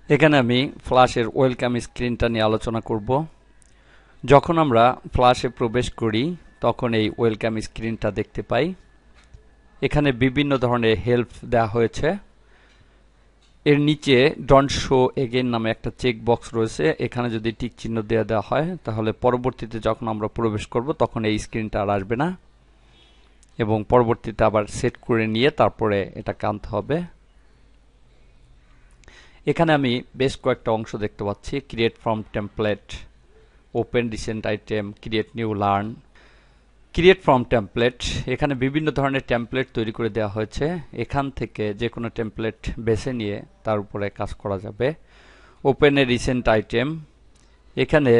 এখানে আমি ফ্ল্যাশের ওয়েলকাম স্ক্রিনটা নিয়ে আলোচনা করব। যখন আমরা ফ্ল্যাশে প্রবেশ করি তখন এই ওয়েলকাম স্ক্রিনটা দেখতে পাই। এখানে বিভিন্ন ধরনের হেল্প দেওয়া হয়েছে। এর নিচে ডোন্ট শো এগেইন নামে একটা চেক বক্স রয়েছে। এখানে যদি টিক চিহ্ন দেওয়া হয় তাহলে পরবর্তীতে যখন আমরা প্রবেশ করব তখন এই স্ক্রিনটা আর আসবে না, এবং পরবর্তীতে আবার সেট করে নিয়ে তারপরে এটাকে আনতে হবে। এখানে আমি বেশ কয়েকটা অংশ দেখতে পাচ্ছি। Create from template, open recent item, create new, learn. Create from template, এখানে বিভিন্ন ধরনের টেমপ্লেট তৈরি করে দেওয়া হয়েছে। এখান থেকে যে কোনো টেমপ্লেট বেছে নিয়ে তার উপরে কাজ করা যাবে। ওপেন এ রিসেন্ট আইটেম, এখানে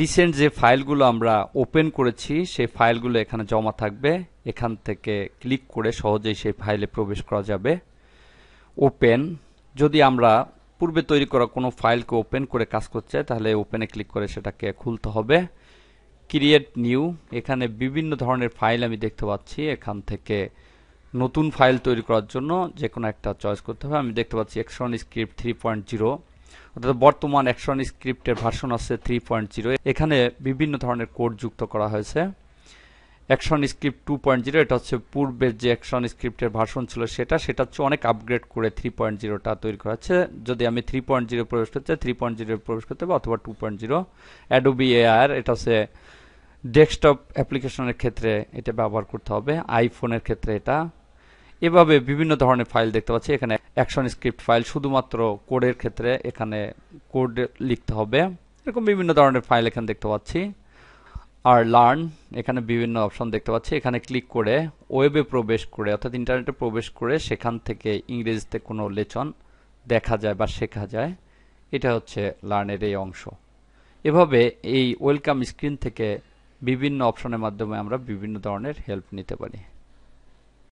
রিসেন্ট যে ফাইলগুলো আমরা ওপেন করেছি সেই ফাইলগুলো এখানে জমা থাকবে। এখান থেকে ক্লিক করে সহজেই সেই ফাইলে প্রবেশ করা যাবে। ওপেন, যদি আমরা পূর্বে তৈরি করা কোনো ফাইলকে ওপেন করে কাজ করতে চাই তাহলে ওপেনে ক্লিক করে সেটাকে খুলতে হবে। ক্রিয়েট নিউ, এখানে বিভিন্ন ধরনের ফাইল আমি দেখতে পাচ্ছি। এখান থেকে নতুন ফাইল তৈরি করার জন্য যে কোনো একটা চয়েস করতে হবে। আমি দেখতে পাচ্ছি অ্যাকশন স্ক্রিপ্ট 3.0, অর্থাৎ বর্তমান অ্যাকশন স্ক্রিপ্টের ভার্সন আছে 3.0। এখানে বিভিন্ন ধরনের কোড যুক্ত করা হয়েছে। অ্যাকশন স্ক্রিপ্ট 2.0, এটা হচ্ছে পূর্বের যে অ্যাকশন স্ক্রিপ্টের ভার্সন ছিল সেটা হচ্ছে অনেক আপগ্রেড করে 3.0টা তৈরি করা হচ্ছে। যদি আমি 3.0 প্রবেশ করতে চাই 3.0 প্রবেশ করতে হবে, অথবা 2.0। অ্যাডোবি এআর, এটা হচ্ছে ডেস্কটপ অ্যাপ্লিকেশনের ক্ষেত্রে এটা ব্যবহার করতে হবে, আইফোনের ক্ষেত্রে এটা। এভাবে বিভিন্ন ধরনের ফাইল দেখতে পাচ্ছি। এখানে অ্যাকশন স্ক্রিপ্ট ফাইল শুধুমাত্র কোডের ক্ষেত্রে এখানে কোড লিখতে হবে। এরকম বিভিন্ন ধরনের ফাইল এখানে দেখতে পাচ্ছি। আর লার্ন, এখানে বিভিন্ন অপশন দেখতে পাচ্ছি। এখানে ক্লিক করে ওয়েবে প্রবেশ করে অর্থাৎ ইন্টারনেটে প্রবেশ করে সেখান থেকে ইংরেজিতে কোনো লেসন দেখা যায় বা শেখা যায়। এটা হচ্ছে লার্নের এই অংশ। এভাবে এই ওয়েলকাম স্ক্রিন থেকে বিভিন্ন অপশনের মাধ্যমে আমরা বিভিন্ন ধরনের হেল্প নিতে পারি।